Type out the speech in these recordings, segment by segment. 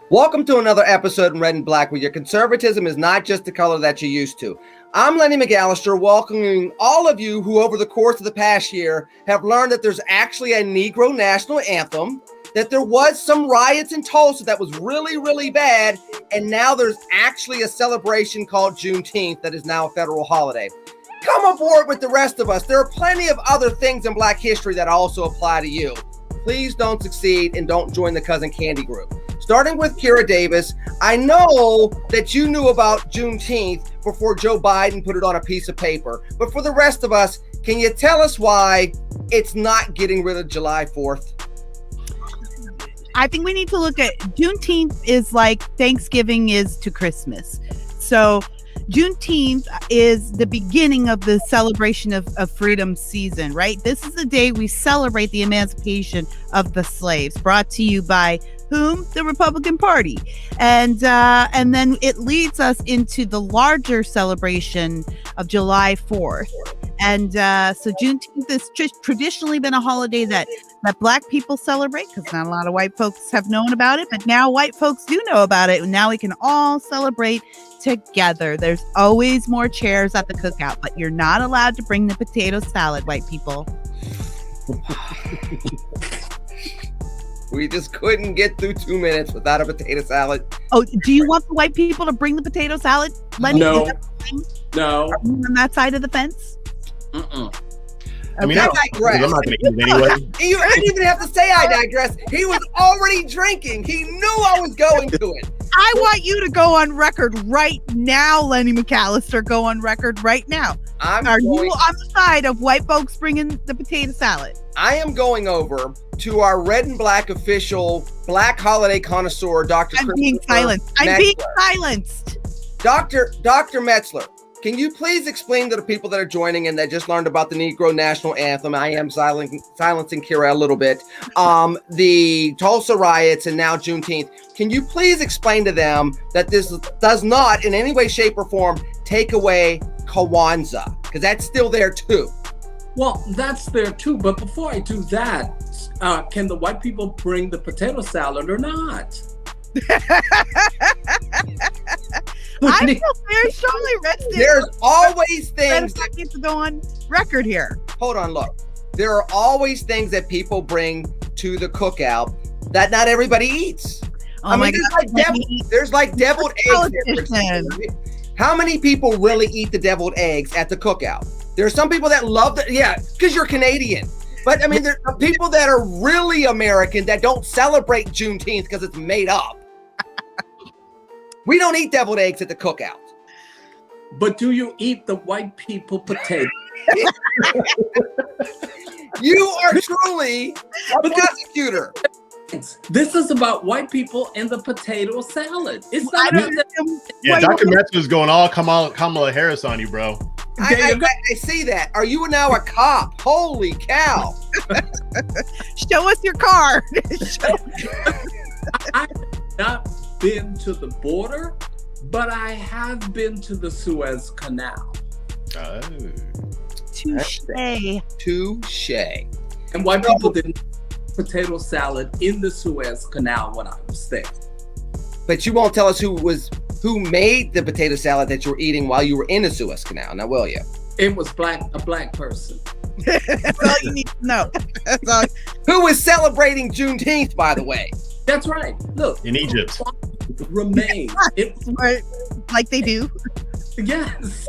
Welcome to another episode in Red and Black, where your conservatism is not just the color that you're used to. I'm Lenny McAllister, welcoming all of you who over the course of the past year have learned that there's actually a Negro national anthem, that there was some riots in Tulsa that was really, really bad, and now there's actually a celebration called Juneteenth that is now a federal holiday. Come aboard with the rest of us. There are plenty of other things in Black history that also apply to you. Please don't succeed and don't join the Cousin Candy group. Starting with Kira Davis, I know that you knew about Juneteenth before Joe Biden put it on a piece of paper. But for the rest of us, can you tell us why it's not getting rid of July 4th? I think we need to look at Juneteenth is like Thanksgiving is to Christmas. So Juneteenth is the beginning of the celebration of freedom season, right? This is the day we celebrate the emancipation of the slaves, brought to you by whom? The Republican Party. And then it leads us into the larger celebration of July 4th. And so Juneteenth has traditionally been a holiday that Black people celebrate, because not a lot of white folks have known about it, but now white folks do know about it, and now we can all celebrate together. There's always more chairs at the cookout, but you're not allowed to bring the potato salad, white people. We just couldn't get through 2 minutes without a potato salad. Oh, do you want the white people to bring the potato salad? Lenny, No. Are you on that side of the fence? I mean, I digress. I'm not going to eat it anyway. You didn't even have to say I digress. He was already drinking. He knew I was going to it. I want you to go on record right now, Lenny McAllister. Go on record right now. Are you on the side of white folks bringing the potato salad? I am going over to our Red and Black official Black holiday connoisseur, Dr. I'm being silenced. I'm being silenced. Dr. Metzler, can you please explain to the people that are joining and that just learned about the Negro National Anthem? I am silencing Kira a little bit. The Tulsa riots and now Juneteenth. Can you please explain to them that this does not in any way, shape, or form take away Kwanzaa? Because that's still there too. Well, that's there too. But before I do that, can the white people bring the potato salad or not? I feel very strongly rested. There's always things that need to go on record here. Hold on, look. There are always things that people bring to the cookout that not everybody eats. Oh, I mean, there's like deviled eggs. How many people really eat the deviled eggs at the cookout? There are some people that love that, because you're Canadian. But I mean, there are people that are really American that don't celebrate Juneteenth because it's made up. We don't eat deviled eggs at the cookout. But do you eat the white people potato? You are truly a prosecutor. This is about white people and the potato salad. It's not Dr. Metzler's going all Kamala Harris on you, bro. I see that. Are you now a cop? Holy cow. Show us your card. I have not been to the border, but I have been to the Suez Canal. Oh. Touche. And white people didn't eat potato salad in the Suez Canal when I was there. But you won't tell us who made the potato salad that you were eating while you were in the Suez Canal, now will you? It was a black person. That's all you need to know. Who was celebrating Juneteenth, by the way? That's right. Look, in Egypt. Remains. Like they do. Yes.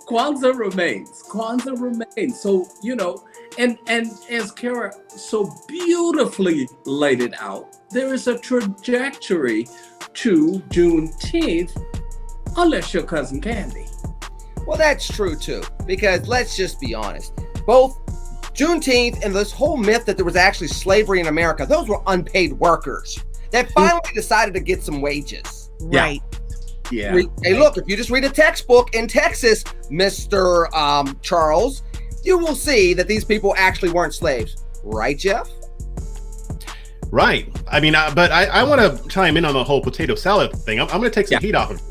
Kwanzaa remains. So, and as Kara so beautifully laid it out, there is a trajectory to Juneteenth, unless you're Cousin Candy. Well, that's true too, because let's just be honest. Both Juneteenth and this whole myth that there was actually slavery in America, those were unpaid workers that finally decided to get some wages. Right. Yeah. Hey, look, if you just read a textbook in Texas, Mr. Charles, you will see that these people actually weren't slaves. Right, Jeff? Right. I mean, but I want to chime in on the whole potato salad thing. I'm going to take some heat off of it.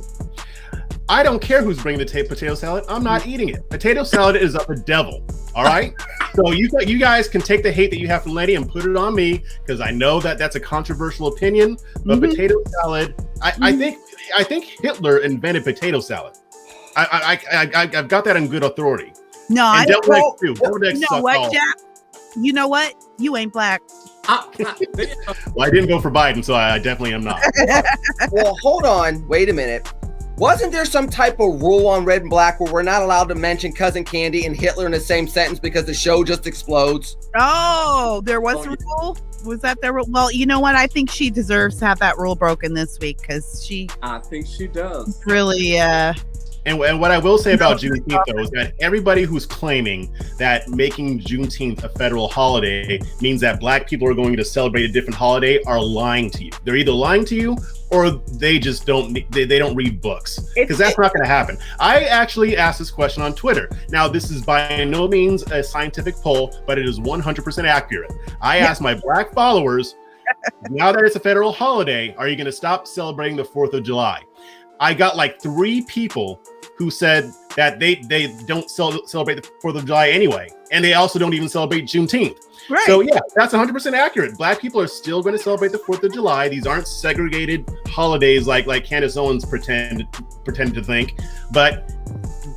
I don't care who's bringing the potato salad. I'm not eating it. Potato salad is of the devil. All right. So you guys can take the hate that you have from Lenny and put it on me, because I know that that's a controversial opinion. But potato salad, I think Hitler invented potato salad. I've got that on good authority. No, and I don't. Deviled You know what, Jack? You know what? You ain't black. Well, I didn't go for Biden, so I definitely am not. Well, hold on. Wait a minute. Wasn't there some type of rule on Red and Black where we're not allowed to mention Cousin Candy and Hitler in the same sentence because the show just explodes? Oh, there was a rule? Was that the rule? Well, you know what? I think she deserves to have that rule broken this week, because I think she does. Really, And what I will say about Juneteenth, though, is that everybody who's claiming that making Juneteenth a federal holiday means that Black people are going to celebrate a different holiday are lying to you. They're either lying to you or they just don't read books, because that's not going to happen. I actually asked this question on Twitter. Now, this is by no means a scientific poll, but it is 100% accurate. I asked my Black followers, now that it's a federal holiday, are you going to stop celebrating the 4th of July? I got like 3 people who said that they don't celebrate the 4th of July anyway. And they also don't even celebrate Juneteenth. Right. So yeah, that's 100% accurate. Black people are still going to celebrate the 4th of July. These aren't segregated holidays like Candace Owens pretended to think, but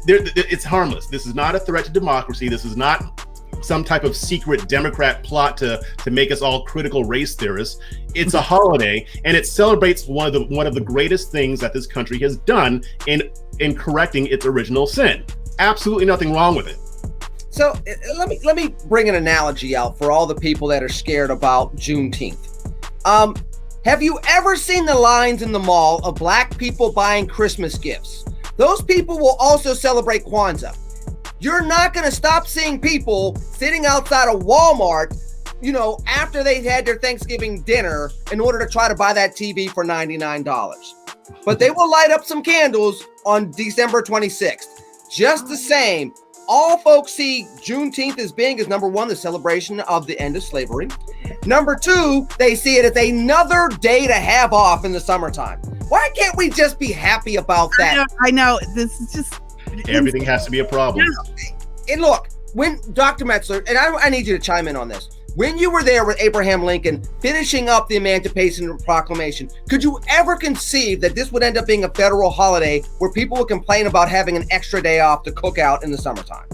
it's harmless. This is not a threat to democracy. This is not some type of secret Democrat plot to make us all critical race theorists. It's a holiday, and it celebrates one of the greatest things that this country has done in correcting its original sin. Absolutely nothing wrong with it. So let me bring an analogy out for all the people that are scared about Juneteenth. Have you ever seen the lines in the mall of Black people buying Christmas gifts? Those people will also celebrate Kwanzaa. You're not going to stop seeing people sitting outside of Walmart, after they've had their Thanksgiving dinner in order to try to buy that TV for $99. But they will light up some candles on December 26th. Just the same, all folks see Juneteenth as being, number one, the celebration of the end of slavery. Number two, they see it as another day to have off in the summertime. Why can't we just be happy about that? I know. This is just... Everything has to be a problem. And look, when Dr. Metzler, and I need you to chime in on this. When you were there with Abraham Lincoln finishing up the Emancipation Proclamation, could you ever conceive that this would end up being a federal holiday where people would complain about having an extra day off to cook out in the summertime?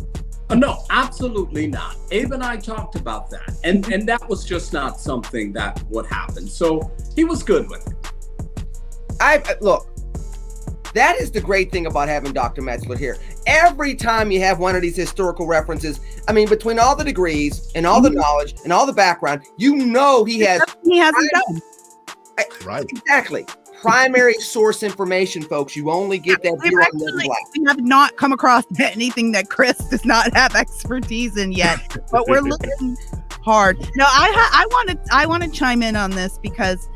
No, absolutely not. Abe and I talked about that, and that was just not something that would happen. So he was good with it. Look, that is the great thing about having Dr. Metzler here. Every time you have one of these historical references, between all the degrees and all the knowledge and all the background, he hasn't done. Right. Exactly. Primary source information, folks. You only get that here on Red and Black. We have not come across anything that Chris does not have expertise in yet, but we're looking hard. No, I want to chime in on this because,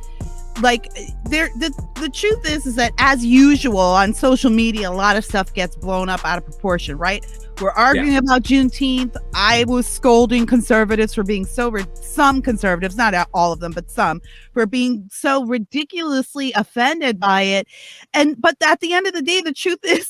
the truth is that, as usual on social media, a lot of stuff gets blown up out of proportion, right? We're arguing about Juneteenth. I was scolding conservatives for being some conservatives, not all of them, but some, for being so ridiculously offended by it. But at the end of the day, the truth is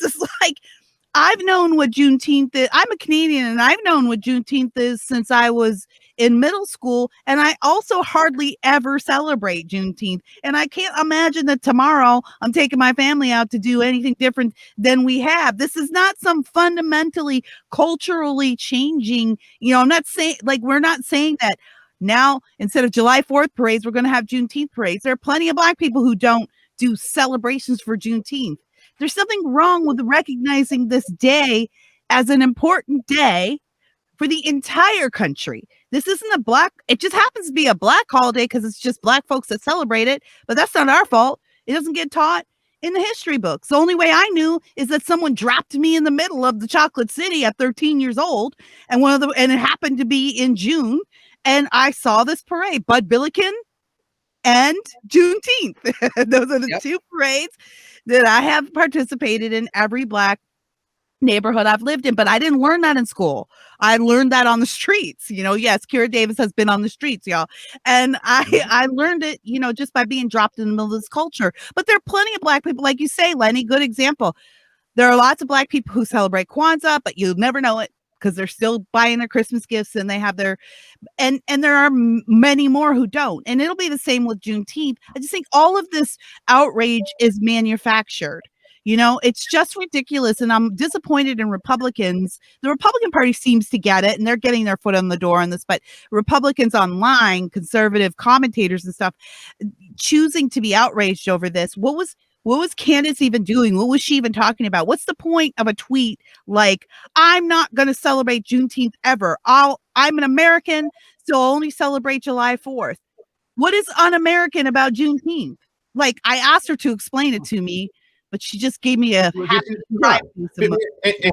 I've known what Juneteenth is. I'm a Canadian, and I've known what Juneteenth is since I was in middle school, and I also hardly ever celebrate Juneteenth. And I can't imagine that tomorrow I'm taking my family out to do anything different than we have. This is not some fundamentally culturally changing, I'm not saying, we're not saying that now instead of July 4th parades, we're going to have Juneteenth parades. There are plenty of Black people who don't do celebrations for Juneteenth. There's something wrong with recognizing this day as an important day for the entire country. This isn't it just happens to be a Black holiday because it's just Black folks that celebrate it, but that's not our fault. It doesn't get taught in the history books. The only way I knew is that someone dropped me in the middle of the Chocolate City at 13 years old, and it happened to be in June, and I saw this parade, Bud Billiken and Juneteenth. Those are the two parades that I have participated in every Black neighborhood I've lived in, but I didn't learn that in school. I learned that on the streets. Yes, Kira Davis has been on the streets, y'all. And I learned it, just by being dropped in the middle of this culture. But there are plenty of Black people, like you say, Lenny, good example. There are lots of Black people who celebrate Kwanzaa, but you'll never know it. because they're still buying their Christmas gifts and they have their, and there are many more who don't. And it'll be the same with Juneteenth. I just think all of this outrage is manufactured. You know, it's just ridiculous. And I'm disappointed in Republicans. The Republican Party seems to get it and they're getting their foot on the door on this, but Republicans online, conservative commentators and stuff, choosing to be outraged over this. What was Candace even doing? What was she even talking about? What's the point of a tweet like, I'm not going to celebrate Juneteenth ever. I'm an American, so I'll only celebrate July 4th. What is un-American about Juneteenth? Like, I asked her to explain it to me, but she just gave me a and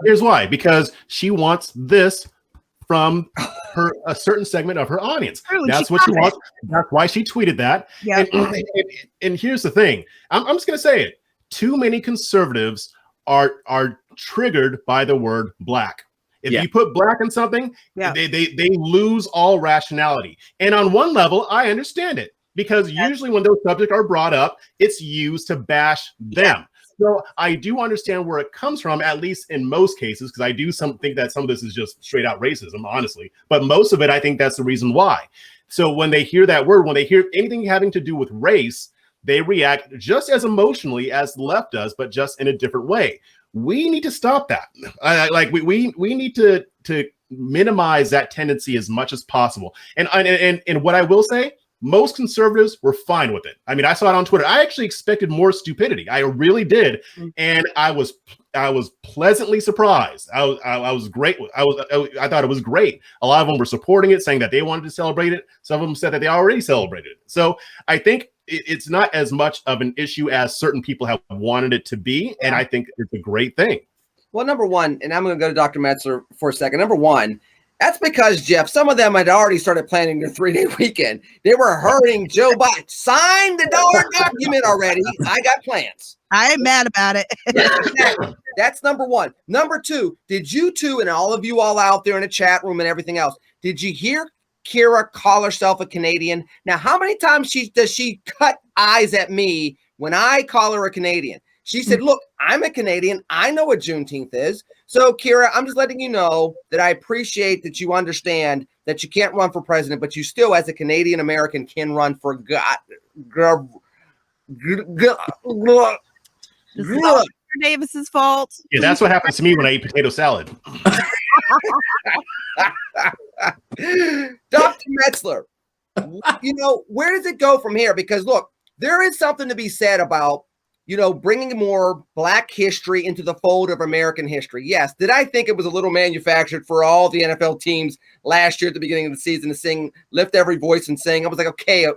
here's why. Because she wants this from a certain segment of her audience. True, that's what she wants. That's why she tweeted that. Yeah. And here's the thing. I'm just going to say it. Too many conservatives are triggered by the word black. If you put black in something, they lose all rationality. And on one level, I understand it, because usually when those subjects are brought up, it's used to bash them. So I do understand where it comes from, at least in most cases, because I do think that some of this is just straight out racism, honestly. But most of it, I think that's the reason why. So when they hear that word, when they hear anything having to do with race, they react just as emotionally as the left does, but just in a different way. We need to stop that. We need to minimize that tendency as much as possible. And what I will say, most conservatives were fine with it. I mean, I saw it on Twitter. I actually expected more stupidity. I really did, and I was pleasantly surprised. I was great. I thought it was great. A lot of them were supporting it, saying that they wanted to celebrate it. Some of them said that they already celebrated it. So I think it's not as much of an issue as certain people have wanted it to be, and I think it's a great thing. Well, number one, and I'm going to go to Dr. Metzler for a second. Number one, that's because, Jeff, some of them had already started planning their 3-day weekend. They were hurrying Joe Biden. Sign the darn document already. I got plans. I ain't mad about it. That's number one. Number two, did you two and all of you all out there in the chat room and everything else, did you hear Kira call herself a Canadian? Now, how many times does she cut eyes at me when I call her a Canadian? She said, look, I'm a Canadian. I know what Juneteenth is. So, Kira, I'm just letting you know that I appreciate that you understand that you can't run for president, but you still, as a Canadian American, can run for God. Davis's fault. Yeah, that's what happens to me when I eat potato salad. Dr. Metzler, where does it go from here? Because, look, there is something to be said about bringing more Black history into the fold of American history. Yes. Did I think it was a little manufactured for all the NFL teams last year at the beginning of the season to sing, lift every voice and sing? I was like, okay,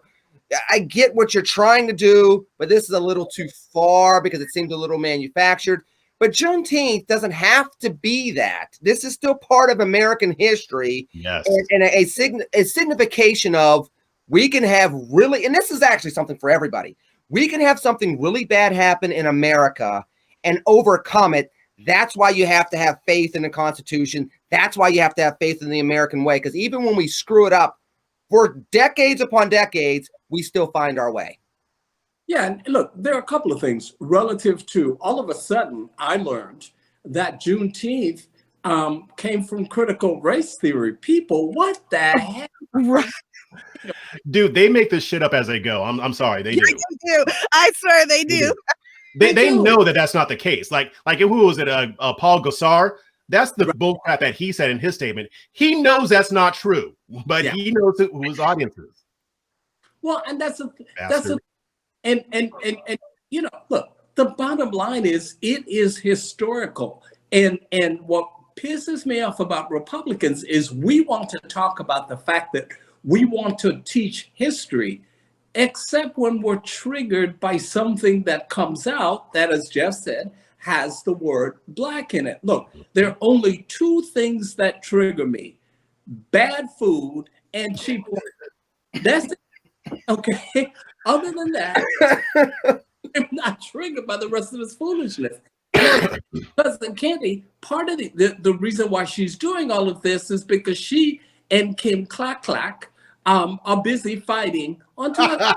I get what you're trying to do, but this is a little too far because it seems a little manufactured. But Juneteenth doesn't have to be that. This is still part of American history. Yes. And a signification of we can have really, and this is actually something for everybody. We can have something really bad happen in America and overcome it. That's why you have to have faith in the Constitution. That's why you have to have faith in the American way. Because even when we screw it up for decades upon decades, we still find our way. Yeah, and look, there are a couple of things relative to all of a sudden I learned that Juneteenth came from critical race theory. People, what the heck? Right. Dude, they make this shit up as they go. I'm sorry, they do. I swear they do. They know that that's not the case. Like who was it? Paul Gosar. That's the bullcrap that he said in his statement. He knows that's not true, but he knows who his audience is. Well, and look, the bottom line is it is historical, and what pisses me off about Republicans is we want to talk about the fact that we want to teach history, except when we're triggered by something that comes out that, as Jeff said, has the word Black in it. Look, there are only two things that trigger me: bad food and cheap liquor. That's it. Okay. Other than that, I'm not triggered by the rest of this foolishness. Cousin Candy, part of the reason why she's doing all of this is because she and Kim Clack Clack are busy fighting on Twitter. Yeah,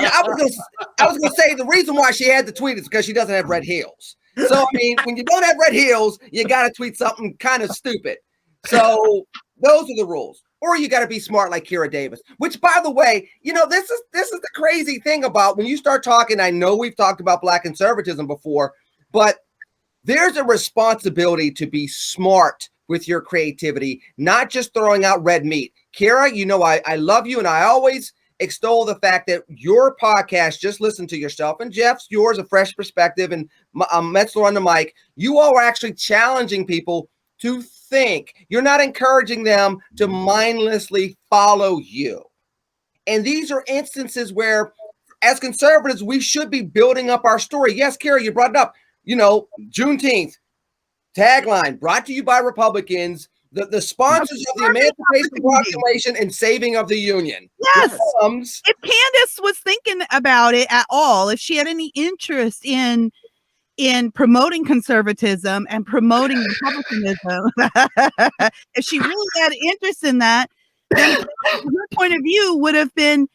I was gonna say the reason why she had to tweet is because she doesn't have red heels. So I mean, when you don't have red heels, you gotta tweet something kind of stupid. So those are the rules. Or you got to be smart like Kira Davis, which, by the way, this is the crazy thing about when you start talking. I know we've talked about Black conservatism before, but there's a responsibility to be smart with your creativity, not just throwing out red meat. Kira, I love you, and I always extol the fact that your podcast, Just Listen to Yourself, and Jeff's, yours, A Fresh Perspective, and Metzler on the mic, you all are actually challenging people to think. You're not encouraging them to mindlessly follow you. And these are instances where, as conservatives, we should be building up our story. Yes, Kara, you brought it up. Juneteenth tagline brought to you by Republicans, the sponsors of the Emancipation Proclamation and Saving of the Union. Yes. If Candace was thinking about it at all, if she had any interest in promoting conservatism and promoting republicanism, if she really had interest in that, then her point of view would have been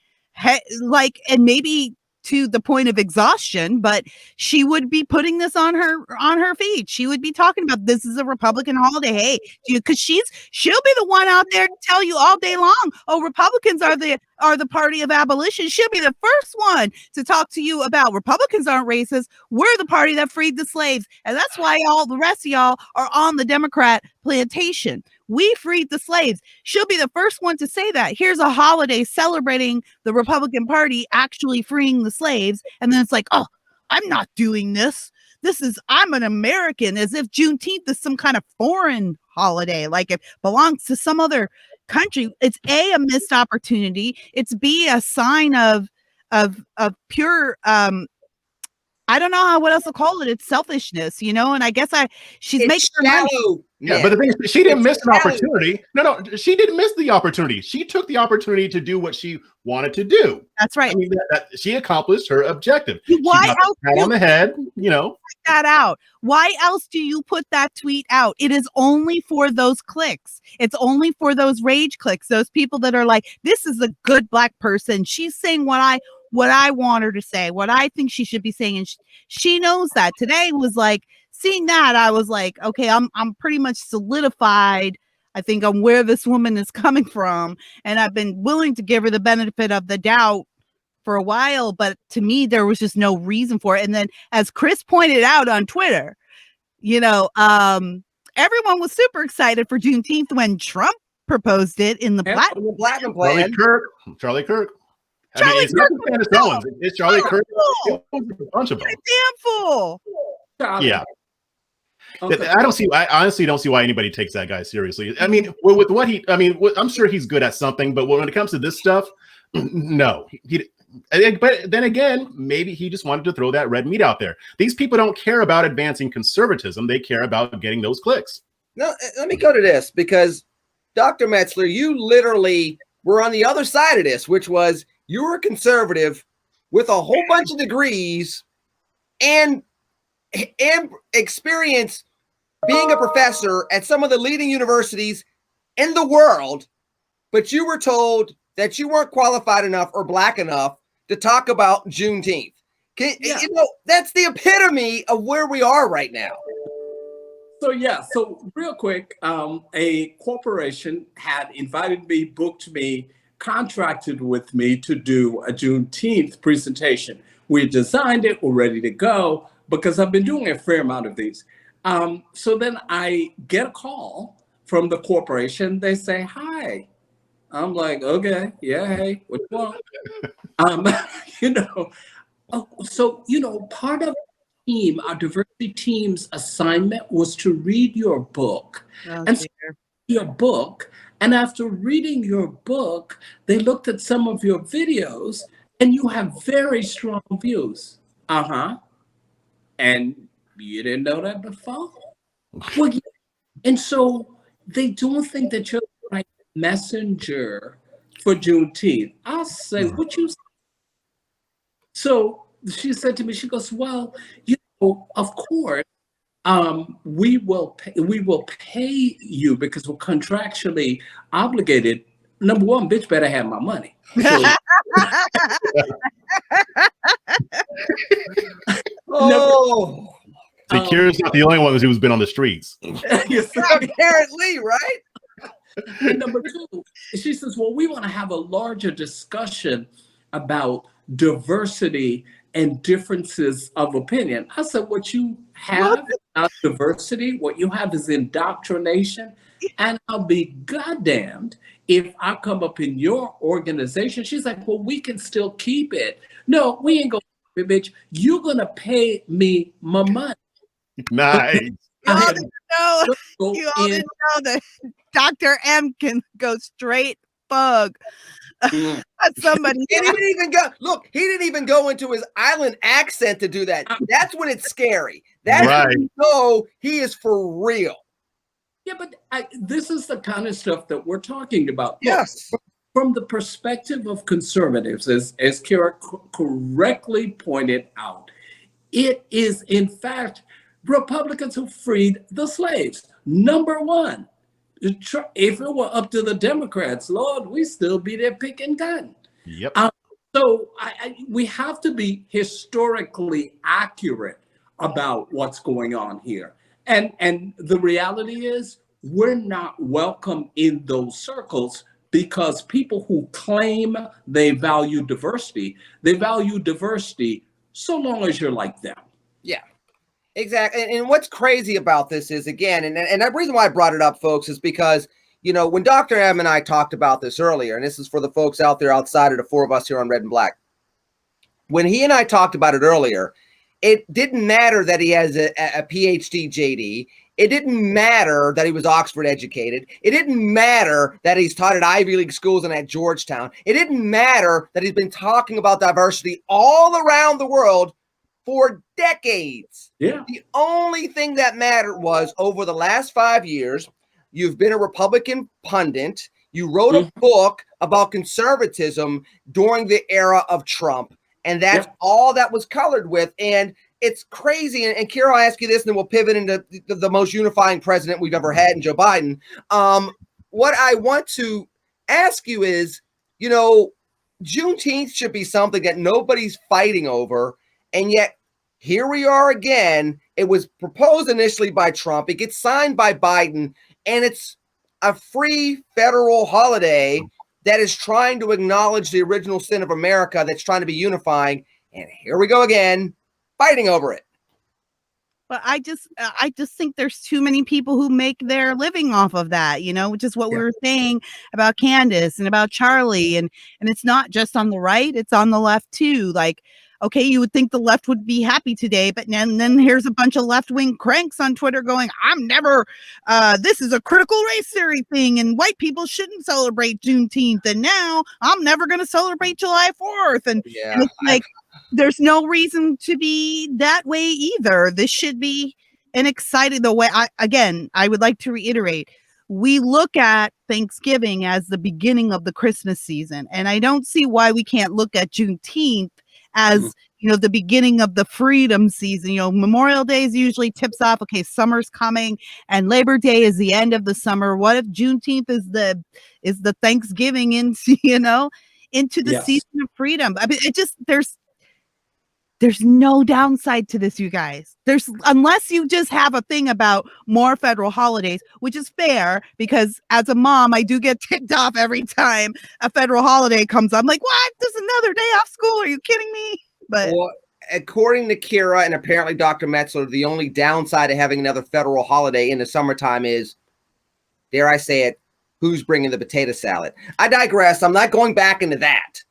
and maybe to the point of exhaustion, but she would be putting this on her feed. She would be talking about this is a Republican holiday. Hey, because she'll be the one out there to tell you all day long, oh, Republicans are the party of abolition. She'll be the first one to talk to you about Republicans aren't racist. We're the party that freed the slaves. And that's why all the rest of y'all are on the Democrat plantation. We freed the slaves. She'll be the first one to say that. Here's a holiday celebrating the Republican Party actually freeing the slaves. And then it's like, oh, I'm not doing this. I'm an American, as if Juneteenth is some kind of foreign holiday, like it belongs to some other country. It's a missed opportunity. It's B, a sign of pure, I don't know what else to call it. It's selfishness, and I guess she's making her money. Yeah, but the thing is, she didn't miss an opportunity. No, she didn't miss the opportunity. She took the opportunity to do what she wanted to do. That's right. I mean, she accomplished her objective. Why else on the head, that out? Why else do you put that tweet out? It is only for those clicks. It's only for those rage clicks. Those people that are like, this is a good Black person. She's saying what I want her to say, what I think she should be saying. And she knows that. Today was like, seeing that, I was like, okay, I'm pretty much solidified, I think, on where this woman is coming from. And I've been willing to give her the benefit of the doubt for a while. But to me, there was just no reason for it. And then, as Chris pointed out on Twitter, everyone was super excited for Juneteenth when Trump proposed it in the Platinum Plan. Charlie Kirk. It's not Candace Owens. It's Charlie Kirk. A bunch of them. Damn fool. Yeah. Okay. I honestly don't see why anybody takes that guy seriously. I mean, with what I'm sure he's good at something, but when it comes to this stuff, no. But then again, maybe he just wanted to throw that red meat out there. These people don't care about advancing conservatism. They care about getting those clicks. No, let me go to this, because Dr. Metzler, you literally were on the other side of this, which was you were a conservative with a whole bunch of degrees and experience being a professor at some of the leading universities in the world, but you were told that you weren't qualified enough or Black enough to talk about Juneteenth. That's the epitome of where we are right now. So real quick, a corporation had invited me, booked me, contracted with me to do a Juneteenth presentation. We designed it, we're ready to go, because I've been doing a fair amount of these. So then I get a call from the corporation. They say, hi. I'm like, okay, yeah, hey, what you want? Part of our diversity team's assignment was to read your book. Your book. And after reading your book, they looked at some of your videos, and you have very strong views. And you didn't know that before? Well, yeah. And so they don't think that you're the right messenger for Juneteenth. I'll say, what you say? So she said to me, she goes, well, of course, we will pay you because we're contractually obligated. Number one, bitch better have my money. So, Kira's not the only one who's been on the streets. Apparently, right? And number two, she says, well, we want to have a larger discussion about diversity and differences of opinion. I said, what you have is not diversity, what you have is indoctrination. And I'll be goddamned if I come up in your organization. She's like, well, we can still keep it. No, we ain't gonna keep it, bitch. You're gonna pay me my money. Nice. You all didn't know that Dr. M can go straight bug at somebody. He didn't even go. Look, he didn't even go into his island accent to do that. That's when it's scary. That's when you know he is for real. Yeah, but this is the kind of stuff that we're talking about. Yes. Look, from the perspective of conservatives, as Kira correctly pointed out, it is in fact Republicans who freed the slaves. Number one, if it were up to the Democrats, Lord, we still be there picking cotton. Yep. So we have to be historically accurate about what's going on here. And the reality is we're not welcome in those circles because people who claim they value diversity so long as you're like them. Yeah. Exactly. And what's crazy about this is, again, and the reason why I brought it up, folks, is because, you know, when Dr. M and I talked about this earlier, and this is for the folks out there outside of the four of us here on Red and Black, when he and I talked about it earlier, it didn't matter that he has a PhD JD. It didn't matter that he was Oxford educated. It didn't matter that he's taught at Ivy League schools and at Georgetown. It didn't matter that he's been talking about diversity all around the world for decades. Yeah. The only thing that mattered was over the last 5 years, you've been a Republican pundit. You wrote a book about conservatism during the era of Trump. And that's all that was colored with. And it's crazy. And Kira, I'll ask you this, and then we'll pivot into the most unifying president we've ever had in Joe Biden. What I want to ask you is, you know, Juneteenth should be something that nobody's fighting over. And yet here we are again. It was proposed initially by Trump. It gets signed by Biden, and it's a free federal holiday that is trying to acknowledge the original sin of America, that's trying to be unifying. And here we go again, fighting over it. But I just think there's too many people who make their living off of that, you know, which is what we were saying about Candace and about Charlie. And it's not just on the right, it's on the left too. Like, okay, you would think the left would be happy today, but then here's a bunch of left-wing cranks on Twitter going, I'm never, this is a critical race theory thing, and white people shouldn't celebrate Juneteenth, and now I'm never going to celebrate July 4th. And it's like, there's no reason to be that way either. This should be an exciting, the way, I would like to reiterate, we look at Thanksgiving as the beginning of the Christmas season, and I don't see why we can't look at Juneteenth as, you know, the beginning of the freedom season. You know, Memorial Day is usually tips off, okay, summer's coming, and Labor Day is the end of the summer. What if Juneteenth is the Thanksgiving into, you know, into the season of freedom? I mean, it just, there's no downside to this, you guys. Unless you just have a thing about more federal holidays, which is fair, because as a mom, I do get ticked off every time a federal holiday comes up. I'm like, what? There's another day off school. Are you kidding me? But well, according to Kira and apparently Dr. Metzler, the only downside of having another federal holiday in the summertime is, dare I say it, who's bringing the potato salad? I digress. I'm not going back into that.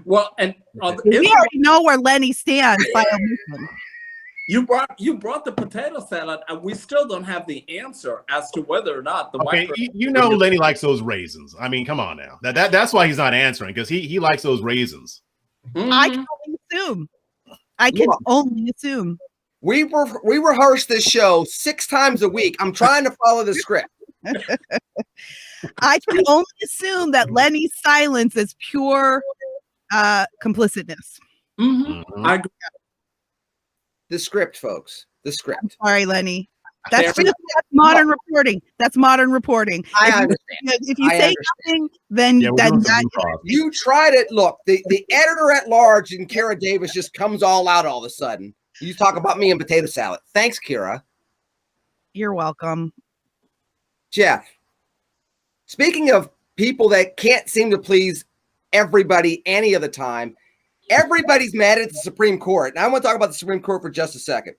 Well, and we already know where Lenny stands by omission. You brought the potato salad, and we still don't have the answer as to whether or not the white person, you know, Lenny likes those raisins. I mean, come on now. That's why he's not answering, because he likes those raisins. I can only assume. Only assume. We rehearse this show 6 times a week. I'm trying to follow the script. I can only assume that Lenny's silence is pure complicitness. I agree. The script, folks. The script. I'm sorry, Lenny. That's modern reporting. That's modern reporting. I understand. If you say nothing, then you tried it. Look, the editor at large and Kira Davis just comes all out all of a sudden. You talk about me and potato salad. Thanks, Kira. You're welcome. Jeff, Speaking of people that can't seem to please everybody any of the time, everybody's mad at the Supreme Court. And I want to talk about the Supreme Court for just a second.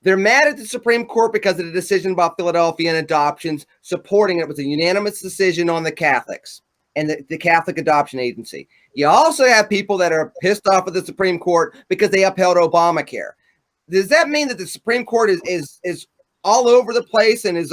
They're mad at the Supreme Court because of the decision about Philadelphia and adoptions, supporting it. It was a unanimous decision on the Catholics and the Catholic Adoption Agency. You also have people that are pissed off at the Supreme Court because they upheld Obamacare. Does that mean that the Supreme Court is all over the place and is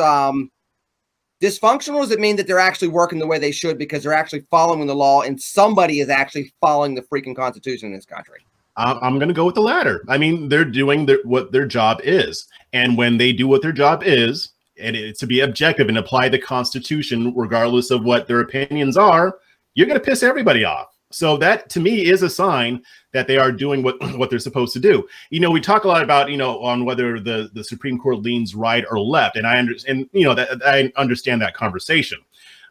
dysfunctional? Or does it mean that they're actually working the way they should because they're actually following the law and somebody is actually following the freaking Constitution in this country? I'm going to go with the latter. I mean, they're doing what their job is. And when they do what their job is, and it's to be objective and apply the Constitution, regardless of what their opinions are, you're going to piss everybody off. So that, to me, is a sign that they are doing what they're supposed to do. You know, we talk a lot about, on whether the Supreme Court leans right or left. And I understand, that I understand that conversation.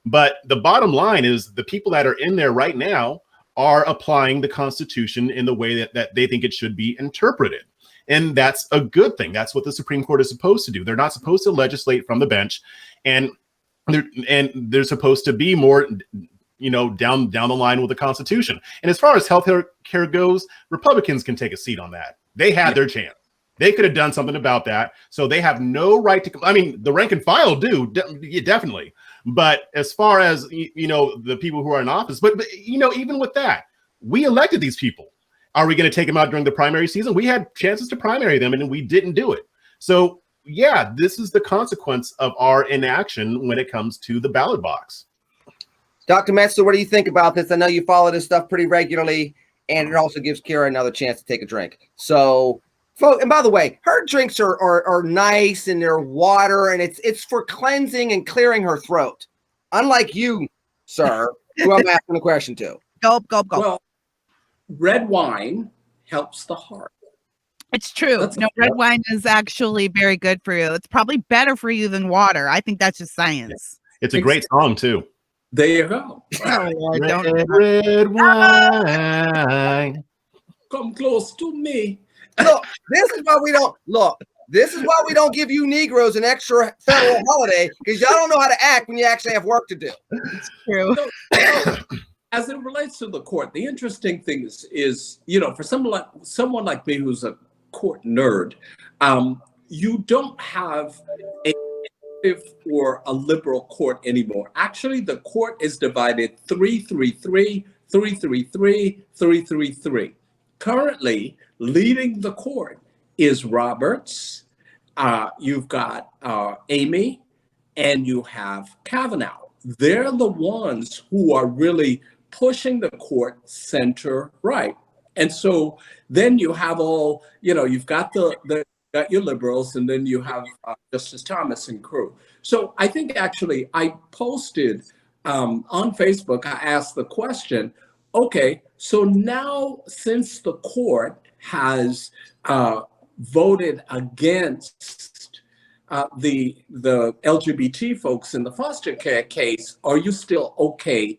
But the bottom line is the people that are in there right now are applying the Constitution in the way that they think it should be interpreted. And that's a good thing. That's what the Supreme Court is supposed to do. They're not supposed to legislate from the bench, and they're supposed to be more, down the line with the Constitution. And as far as health care goes, Republicans can take a seat on that. They had their chance. They could have done something about that. So they have no right to. I mean, the rank and file do definitely. But as far as, the people who are in office, but even with that, we elected these people. Are we going to take them out during the primary season? We had chances to primary them and we didn't do it. So yeah, this is the consequence of our inaction when it comes to the ballot box. Dr. Metzler, what do you think about this? I know you follow this stuff pretty regularly, and it also gives Kara another chance to take a drink. So, folks, and by the way, her drinks are nice and they're water, and it's for cleansing and clearing her throat. Unlike you, sir, who I'm asking the question to. Gulp, gulp, gulp. Well, red wine helps the heart. It's true. Red wine is actually very good for you. It's probably better for you than water. I think that's just science. It's a great song too. There you go. Red wine. Come close to me. Look, this is why we don't give you Negroes an extra federal holiday, because y'all don't know how to act when you actually have work to do. It's true. As it relates to the court, the interesting thing is for someone like me who's a court nerd, you don't have a or a liberal court anymore. Actually, the court is divided 3-3-3, 3-3-3, 3-3-3. Currently, leading the court is Roberts. You've got Amy, and you have Kavanaugh. They're the ones who are really pushing the court center right. And so then you have all, you've got got your liberals, and then you have Justice Thomas and crew. So I think actually I posted on Facebook, I asked the question, okay, so now since the court has voted against the LGBT folks in the foster care case, are you still okay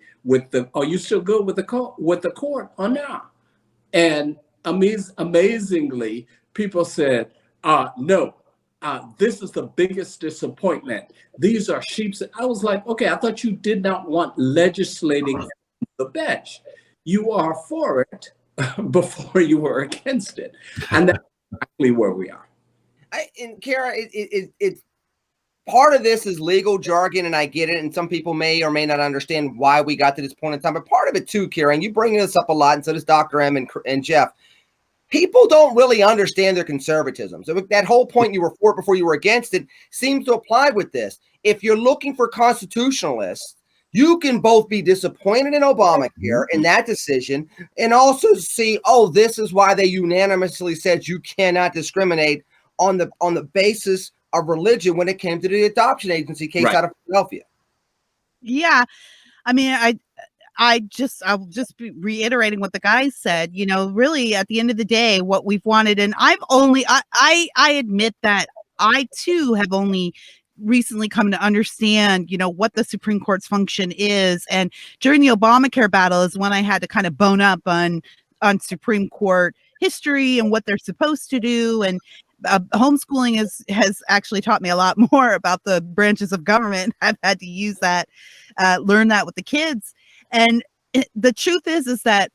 are you still good with the court or not? And amazingly, people said, no, this is the biggest disappointment. These are sheeps. I was like, okay, I thought you did not want legislating on the bench. You are for it before you were against it. And that's exactly where we are. And Kara, it's part of this is legal jargon, and I get it. And some people may or may not understand why we got to this point in time. But part of it too, Kara, and you bring this up a lot, and so does Dr. M and Jeff. People don't really understand their conservatism. So that whole point you were for it before you were against it seems to apply with this. If you're looking for constitutionalists, you can both be disappointed in Obamacare in that decision and also see, this is why they unanimously said you cannot discriminate on the basis of religion when it came to the adoption agency case out of Philadelphia. Yeah. I mean, I'll just be reiterating what the guys said, really at the end of the day, what we've wanted. And I admit that I too have only recently come to understand, what the Supreme Court's function is. And during the Obamacare battle is when I had to kind of bone up on Supreme Court history and what they're supposed to do. homeschooling has actually taught me a lot more about the branches of government. I've had to use that, learn that with the kids. And the truth is that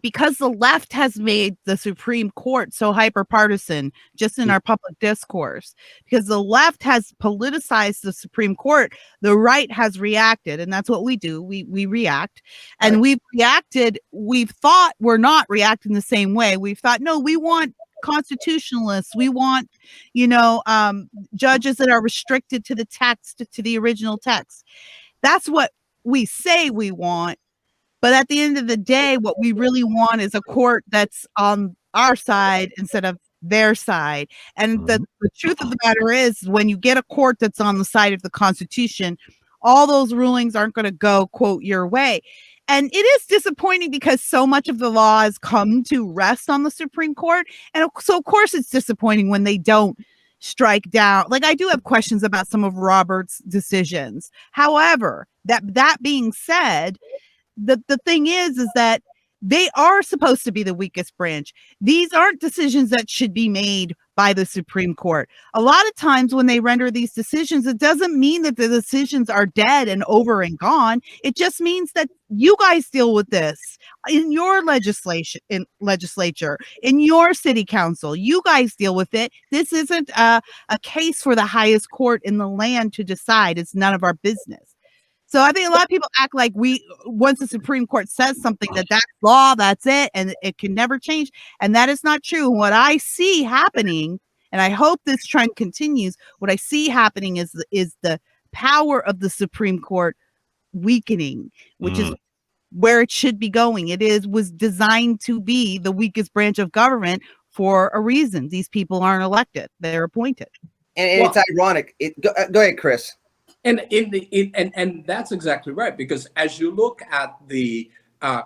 because the left has made the Supreme Court so hyper partisan just in our public discourse, because the left has politicized the Supreme Court, the right has reacted. And that's what we do. We react, and we've reacted. We've thought we're not reacting the same way. We've thought, no, we want constitutionalists. We want, judges that are restricted to the text, to the original text. That's what we say we want. But at the end of the day, what we really want is a court that's on our side instead of their side. And the truth of the matter is, when you get a court that's on the side of the Constitution, all those rulings aren't going to go, quote, your way. And it is disappointing because so much of the law has come to rest on the Supreme Court. And so, of course, it's disappointing when they don't strike down. Like, I do have questions about some of Roberts' decisions. However, that being said, the thing is that they are supposed to be the weakest branch. These aren't decisions that should be made by the Supreme Court. A lot of times when they render these decisions, it doesn't mean that the decisions are dead and over and gone. It just means that you guys deal with this in your legislature, in your city council. You guys deal with it. This isn't a case for the highest court in the land to decide. It's none of our business. So I think a lot of people act like once the Supreme Court says something, that's law, that's it, and it can never change. And that is not true. What I see happening, and I hope this trend continues, what I see happening is the power of the Supreme Court weakening, which is where it should be going. Was designed to be the weakest branch of government for a reason. These people aren't elected; they're appointed. And it's ironic. Go ahead, Chris. And that's exactly right, because as you look at the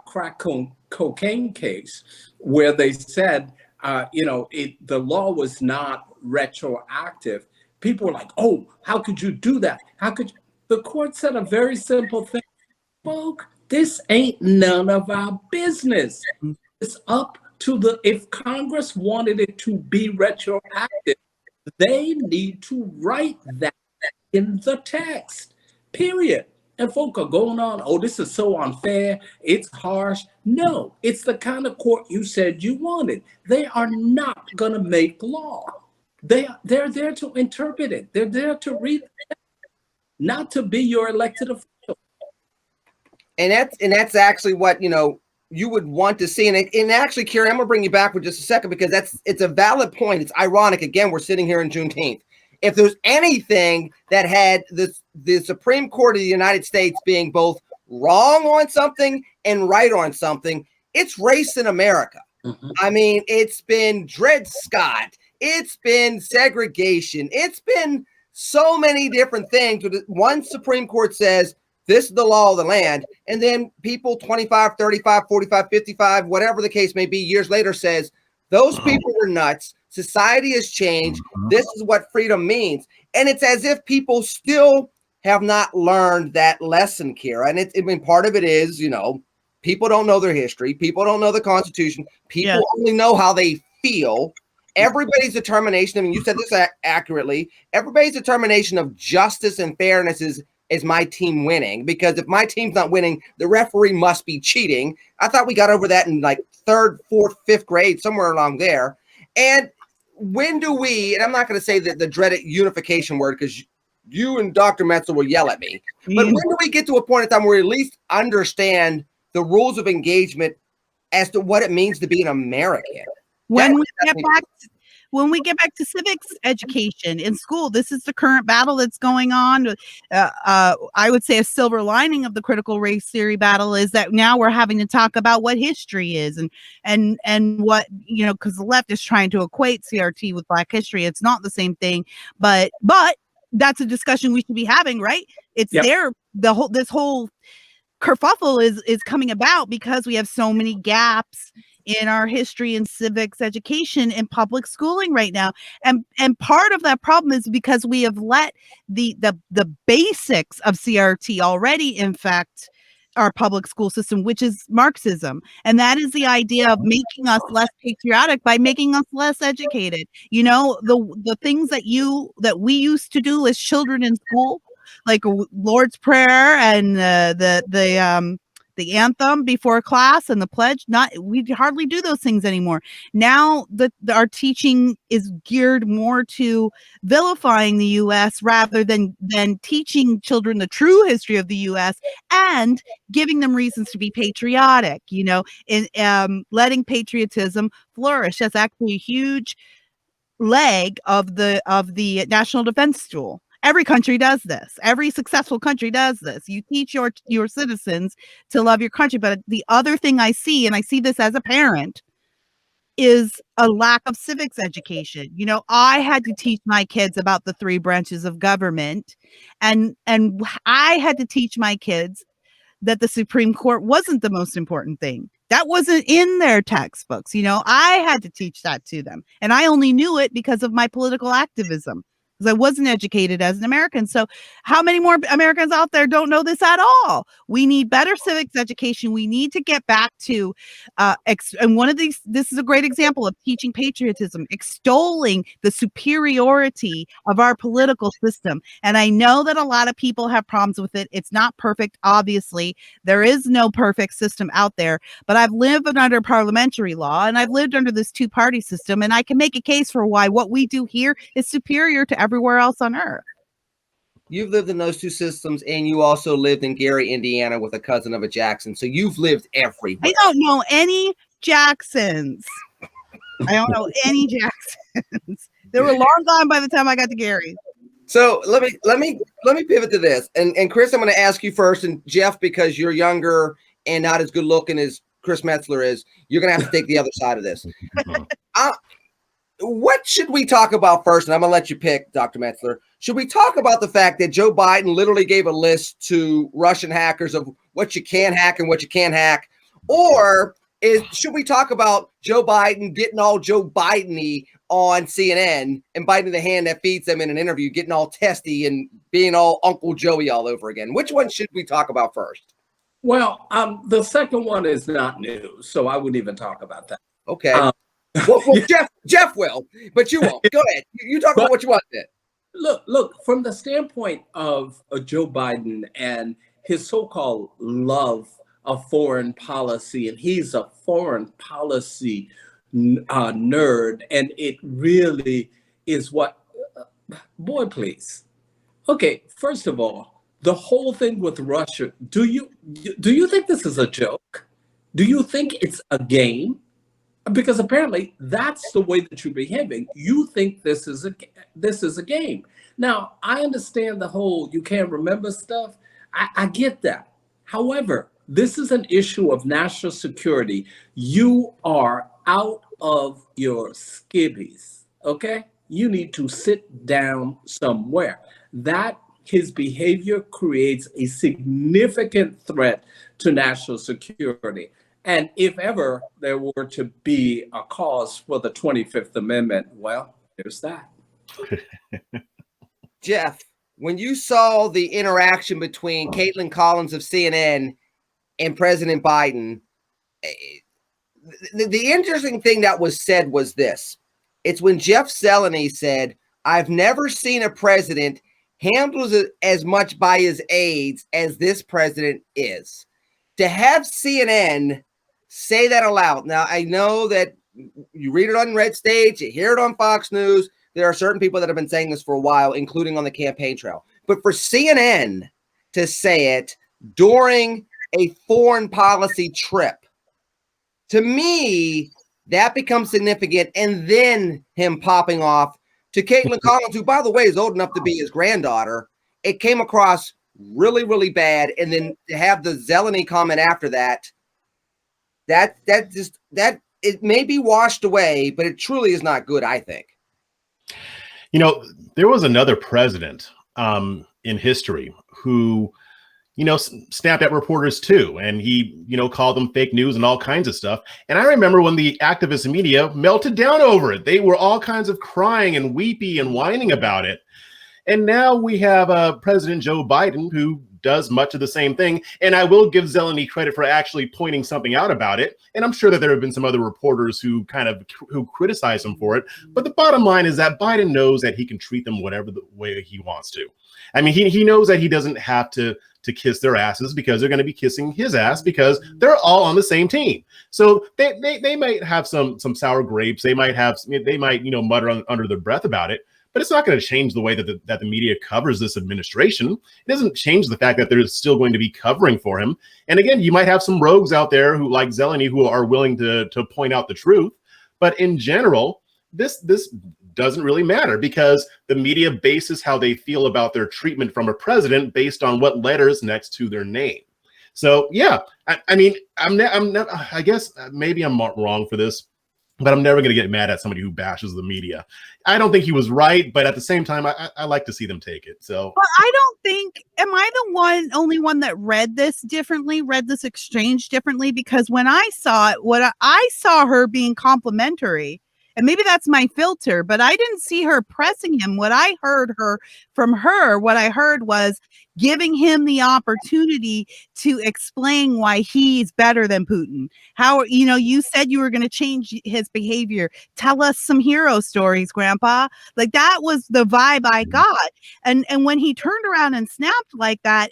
crack cocaine case, where they said, the law was not retroactive, people were like, "Oh, how could you do that? How could you?" The court said a very simple thing, folks. This ain't none of our business. It's up to if Congress wanted it to be retroactive, they need to write that in the text, period. And folk are going on, "Oh, this is so unfair, it's harsh." No, it's the kind of court you said you wanted. They are not going to make law. They're there to interpret it. They're there to read it, not to be your elected official. And that's actually what you would want to see. And actually, Carrie, I'm gonna bring you back for just a second, because it's a valid point. It's ironic. Again, we're sitting here in Juneteenth. If there's anything that had the Supreme Court of the United States being both wrong on something and right on something, it's race in America. I mean, it's been Dred Scott, it's been segregation, it's been so many different things. One Supreme Court says, this is the law of the land, and then people 25, 35, 45, 55, whatever the case may be, years later says, those people were nuts. Society has changed. This is what freedom means. And it's as if people still have not learned that lesson, Kira. And part of it is, people don't know their history. People don't know the Constitution. People only know how they feel. Everybody's determination, I mean, you said this accurately, everybody's determination of justice and fairness is my team winning, because if my team's not winning, the referee must be cheating. I thought we got over that in like 3rd, 4th, 5th grade, somewhere along there. And when do we, and I'm not going to say the dreaded unification word, because you and Dr. Metzler will yell at me, but when do we get to a point in time where we at least understand the rules of engagement as to what it means to be an American? When we get back to civics education in school, this is the current battle that's going on. I would say a silver lining of the critical race theory battle is that now we're having to talk about what history is and what, because the left is trying to equate CRT with Black history. It's not the same thing, but that's a discussion we should be having, right? It's there. This whole kerfuffle is coming about because we have so many gaps in our history and civics education in public schooling right now. And part of that problem is because we have let the basics of CRT already infect our public school system, which is Marxism. And that is the idea of making us less patriotic by making us less educated. You know, the things that we used to do as children in school, like Lord's Prayer and the anthem before class and the pledge, we hardly do those things anymore. Now our teaching is geared more to vilifying the US rather than teaching children the true history of the US and giving them reasons to be patriotic, you know, and letting patriotism flourish. That's actually a huge leg of the national defense stool. Every country does this. Every successful country does this. You teach your citizens to love your country. But the other thing I see, and I see this as a parent, is a lack of civics education. You know, I had to teach my kids about the 3 branches of government, and I had to teach my kids that the Supreme Court wasn't the most important thing. That wasn't in their textbooks. You know, I had to teach that to them. And I only knew it because of my political activism, because I wasn't educated as an American. So how many more Americans out there don't know this at all? We need better civics education. We need to get back to, and one of these, this is a great example of teaching patriotism, extolling the superiority of our political system. And I know that a lot of people have problems with it. It's not perfect. Obviously, there is no perfect system out there, but I've lived under parliamentary law and I've lived under this 2-party system. And I can make a case for why what we do here is superior to everywhere else on earth. You've lived in those 2 systems, and you also lived in Gary, Indiana, with a cousin of a Jackson. So you've lived everywhere. I don't know any Jacksons. I don't know any Jacksons. They were long gone by the time I got to Gary. So let me pivot to this, and Chris, I'm going to ask you first, and Jeff, because you're younger and not as good looking as Chris Metzler is, you're going to have to take the other side of this. What should we talk about first? And I'm going to let you pick, Dr. Metzler. Should we talk about the fact that Joe Biden literally gave a list to Russian hackers of what you can hack and what you can't hack? Or should we talk about Joe Biden getting all Joe Biden-y on CNN and biting the hand that feeds them in an interview, getting all testy and being all Uncle Joey all over again? Which one should we talk about first? Well, the second one is not news, so I wouldn't even talk about that. Okay. Well, Jeff will, but you won't. Go ahead. You talk about what you want then. Look, from the standpoint of Joe Biden and his so-called love of foreign policy, and he's a foreign policy nerd, and it really is what, boy, please. Okay, first of all, the whole thing with Russia, do you think this is a joke? Do you think it's a game? Because apparently that's the way that you're behaving. You think this is a game. Now, I understand the whole you can't remember stuff. I get that. However, this is an issue of national security. You are out of your skivvies, okay? You need to sit down somewhere. That his behavior creates a significant threat to national security. And if ever there were to be a cause for the 25th Amendment, well, there's that. Jeff, when you saw the interaction between Caitlin Collins of CNN and President Biden, the interesting thing that was said was this. It's when Jeff Zeleny said, "I've never seen a president handled as much by his aides as this president is." To have CNN say that aloud. Now, I know that you read it on Red State, you hear it on Fox News. There are certain people that have been saying this for a while, including on the campaign trail. But for CNN to say it during a foreign policy trip, to me, that becomes significant. And then him popping off to Caitlin Collins, who, by the way, is old enough to be his granddaughter, it came across really, really bad. And then to have the Zeleny comment after that, that it may be washed away, but it truly is not good, I think. You know, there was another president in history who, you know, snapped at reporters too. And he, you know, called them fake news and all kinds of stuff. And I remember when the activist media melted down over it. They were all kinds of crying and weepy and whining about it. And now we have President Joe Biden, who does much of the same thing. And I will give Zeleny credit for actually pointing something out about it. And I'm sure that there have been some other reporters who criticize him for it. But the bottom line is that Biden knows that he can treat them whatever the way he wants to. I mean, he knows that he doesn't have to kiss their asses because they're going to be kissing his ass because they're all on the same team. So they might have some sour grapes. They might mutter under their breath about it. But it's not going to change the way that the media covers this administration. It doesn't change the fact that they're still going to be covering for him. And again, you might have some rogues out there who, like Zeleny, who are willing to point out the truth. But in general, this doesn't really matter because the media bases how they feel about their treatment from a president based on what letters next to their name. So yeah, I mean, I guess maybe I'm wrong for this, but I'm never going to get mad at somebody who bashes the media. I don't think he was right, but at the same time, I like to see them take it. So well, I don't think, am I the only one that read this exchange differently? Because when I saw it, I saw her being complimentary. And maybe that's my filter, but I didn't see her pressing him. What I heard was giving him the opportunity to explain why he's better than Putin. How, you said you were going to change his behavior. Tell us some hero stories, Grandpa. Like that was the vibe I got. And when he turned around and snapped like that,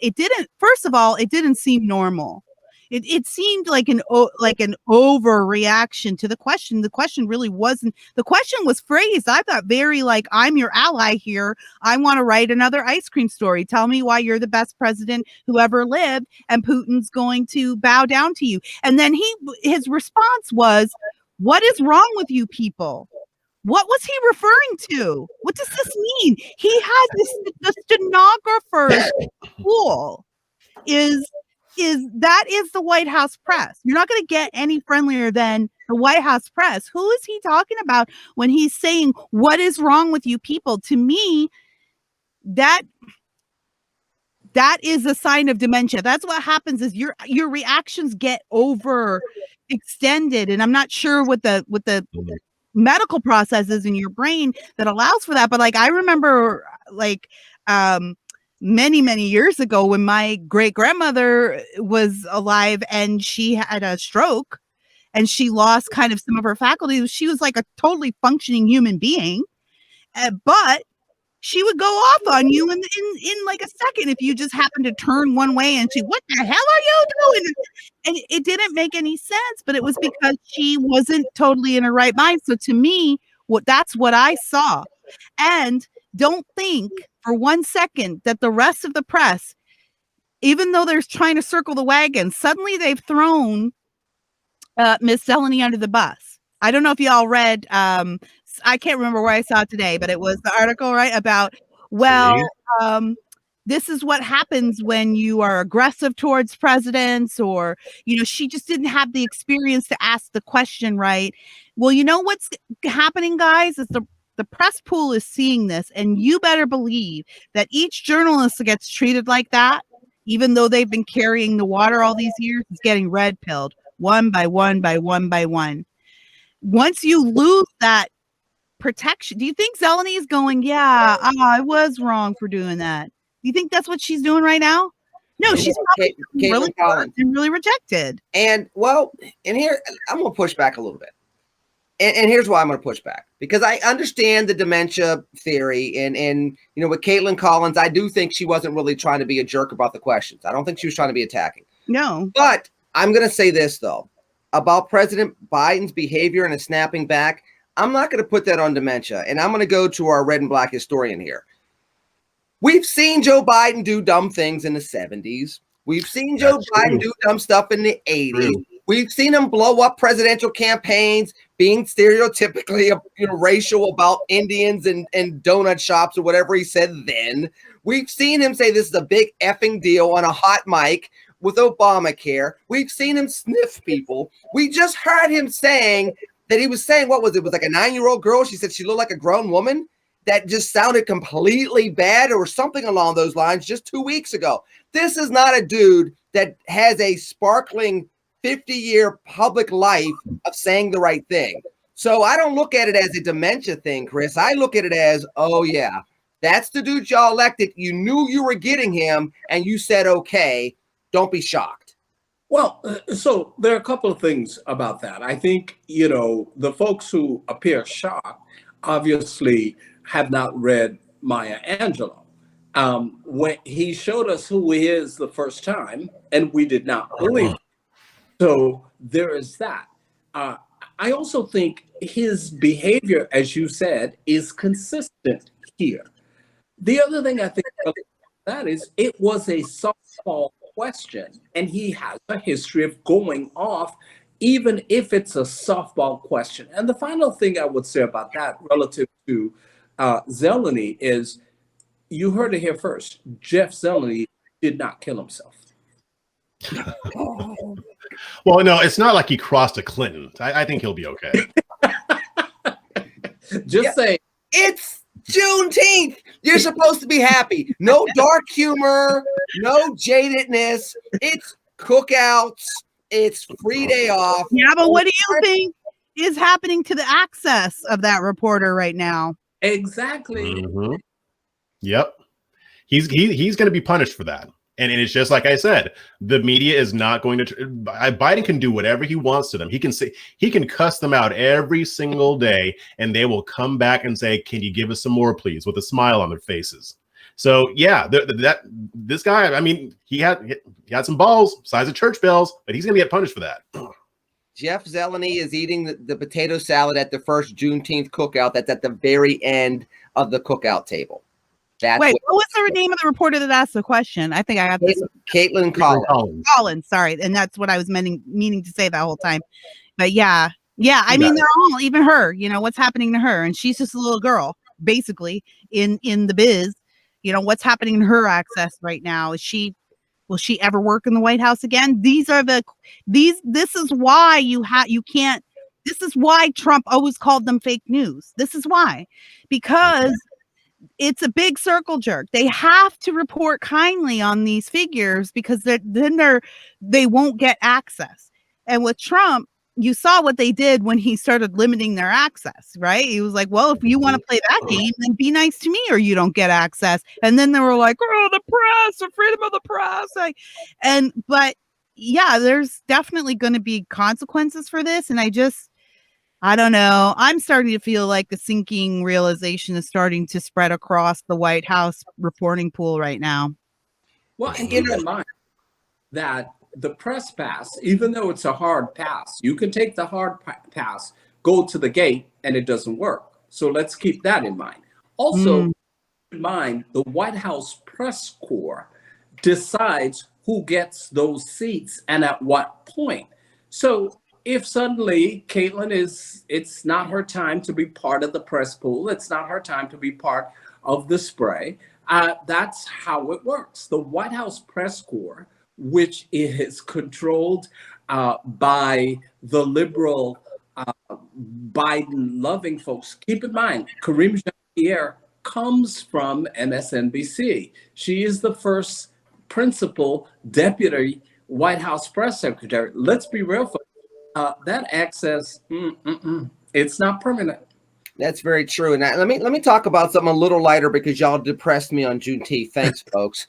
first of all, it didn't seem normal. It seemed like an overreaction to the question. The question really wasn't. The question was phrased, I thought, very like, I'm your ally here. I want to write another ice cream story. Tell me why you're the best president who ever lived, and Putin's going to bow down to you. And then his response was, "What is wrong with you people?" What was he referring to? What does this mean? He had the stenographer's tool is the White House press. You're not going to get any friendlier than the White House press. Who is he talking about when he's saying, what is wrong with you people? To me, that is a sign of dementia. That's what happens is your reactions get overextended. And I'm not sure what the medical process is in your brain that allows for that. But like, I remember many, many years ago when my great grandmother was alive and she had a stroke and she lost kind of some of her faculties. She was like a totally functioning human being, but she would go off on you in like a second if you just happened to turn one way and what the hell are you doing? And it didn't make any sense, but it was because she wasn't totally in her right mind. So to me, that's what I saw. And don't think for 1 second that the rest of the press, even though they're trying to circle the wagon, suddenly they've thrown Miss Zeleny under the bus. I don't know if y'all read, I can't remember where I saw it today, but it was the article, right, about, this is what happens when you are aggressive towards presidents, or, she just didn't have the experience to ask the question right. Well, you know what's happening, guys, is the press pool is seeing this, and you better believe that each journalist that gets treated like that, even though they've been carrying the water all these years, is getting red pilled one by one by one by one. Once you lose that protection, do you think Zeleny is going, I was wrong for doing that? Do you think that's what she's doing right now? No, she's probably really rejected. And here I'm going to push back a little bit. And here's why I'm going to push back, because I understand the dementia theory. And with Caitlin Collins, I do think she wasn't really trying to be a jerk about the questions. I don't think she was trying to be attacking. No. But I'm going to say this, though, about President Biden's behavior and a snapping back. I'm not going to put that on dementia. And I'm going to go to our red and black historian here. We've seen Joe Biden do dumb things in the 70s. We've seen Joe Biden do dumb stuff in the 80s. True. We've seen him blow up presidential campaigns, being stereotypically racial about Indians and donut shops or whatever he said then. We've seen him say this is a big effing deal on a hot mic with Obamacare. We've seen him sniff people. We just heard him saying that he was saying, what was it? It was like a 9-year-old girl. She said she looked like a grown woman. That just sounded completely bad or something along those lines just 2 weeks ago. This is not a dude that has a sparkling 50-year public life of saying the right thing. So I don't look at it as a dementia thing, Chris. I look at it as, oh yeah, That's the dude y'all elected. You knew you were getting him, and you said, okay, don't be shocked. Well, so there are a couple of things about that. I think, the folks who appear shocked obviously have not read Maya Angelou. When he showed us who he is the first time, and we did not believe it. So there is that. I also think his behavior, as you said, is consistent here. The other thing I think about that is it was a softball question, and he has a history of going off, even if it's a softball question. And the final thing I would say about that relative to Zeleny is, you heard it here first, Jeff Zeleny did not kill himself. Well, no, it's not like he crossed a Clinton. I think he'll be okay. Just say it's Juneteenth. You're supposed to be happy. No dark humor, no jadedness. It's cookouts. It's free day off. Yeah, but what do you think is happening to the access of that reporter right now? Exactly. Mm-hmm. Yep. He's going to be punished for that. And it's just like I said, the media is not going to. Biden can do whatever he wants to them. He can cuss them out every single day, and they will come back and say, "Can you give us some more, please?" with a smile on their faces. So yeah, this guy. I mean, he had some balls, size of church bells, but he's going to get punished for that. Jeff Zeleny is eating the potato salad at the first Juneteenth cookout. That's at the very end of the cookout table. Wait, what was the name of the reporter that asked the question? I think I got this. Caitlin Collins. Collins, sorry. And that's what I was meaning to say that whole time. But yeah. I mean, they're all, even her, what's happening to her? And she's just a little girl, basically, in the biz. What's happening to her access right now? Will she ever work in the White House again? This is why this is why Trump always called them fake news. This is why, because it's a big circle jerk. They have to report kindly on these figures because they won't get access. And with Trump, you saw what they did when he started limiting their access, right? He was like, well, if you want to play that game, then be nice to me or you don't get access. And then they were like, oh, the press, the freedom of the press. But yeah, there's definitely going to be consequences for this. And I don't know. I'm starting to feel like the sinking realization is starting to spread across the White House reporting pool right now. Well, and keep in mind that the press pass, even though it's a hard pass, you can take the hard pass, go to the gate, and it doesn't work. So let's keep that in mind. Also, keep in mind, the White House press corps decides who gets those seats and at what point. So if suddenly Caitlin it's not her time to be part of the press pool, it's not her time to be part of the spray, that's how it works. The White House press corps, which is controlled by the liberal Biden-loving folks. Keep in mind, Kareem Jean-Pierre comes from MSNBC. She is the first principal deputy White House press secretary. Let's be real, folks. That access, it's not permanent. That's very true. And let me talk about something a little lighter because y'all depressed me on Juneteenth. Thanks, folks.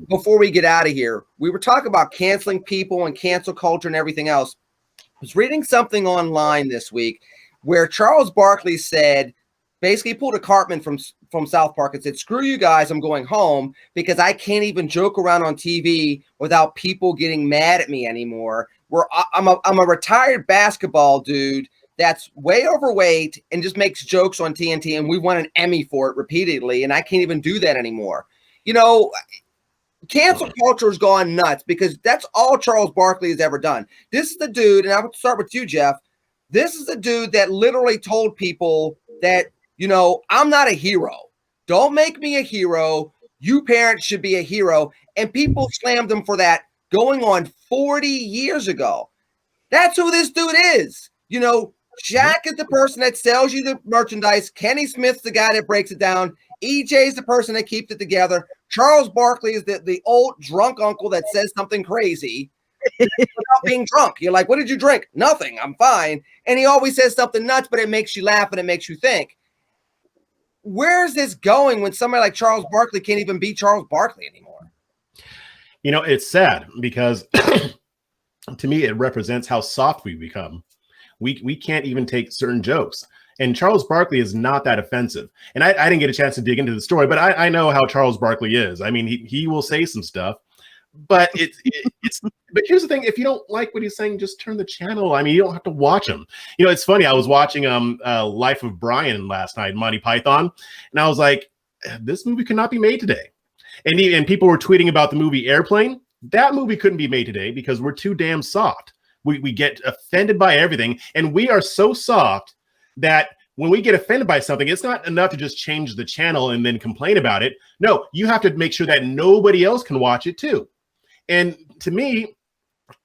Before we get out of here, we were talking about canceling people and cancel culture and everything else. I was reading something online this week where Charles Barkley said, basically pulled a Cartman from South Park and said, screw you guys, I'm going home because I can't even joke around on TV without people getting mad at me anymore. I'm a retired basketball dude that's way overweight and just makes jokes on TNT, and we won an Emmy for it repeatedly, and I can't even do that anymore. Cancel culture has gone nuts because that's all Charles Barkley has ever done. This is the dude, and I'll start with you, Jeff. This is the dude that literally told people that, I'm not a hero. Don't make me a hero. You parents should be a hero. And people slammed him for that going on 40 years ago. That's who this dude is. Shaq is the person that sells you the merchandise. Kenny Smith's the guy that breaks it down. EJ's the person that keeps it together. Charles Barkley is the old drunk uncle that says something crazy without being drunk. You're like, what did you drink? Nothing. I'm fine. And he always says something nuts, but it makes you laugh and it makes you think. where is this going when somebody like Charles Barkley can't even beat Charles Barkley anymore? You know, it's sad because to me, it represents how soft we become. We can't even take certain jokes. And Charles Barkley is not that offensive. And I didn't get a chance to dig into the story, but I know how Charles Barkley is. I mean, he will say some stuff, but but here's the thing. If you don't like what he's saying, just turn the channel. I mean, you don't have to watch him. You know, it's funny. I was watching Life of Brian last night, Monty Python, and I was like, this movie could not be made today. And people were tweeting about the movie Airplane. That movie couldn't be made today because we're too damn soft. We get offended by everything, and we are so soft that when we get offended by something, it's not enough to just change the channel and then complain about it. No, you have to make sure that nobody else can watch it too. And to me,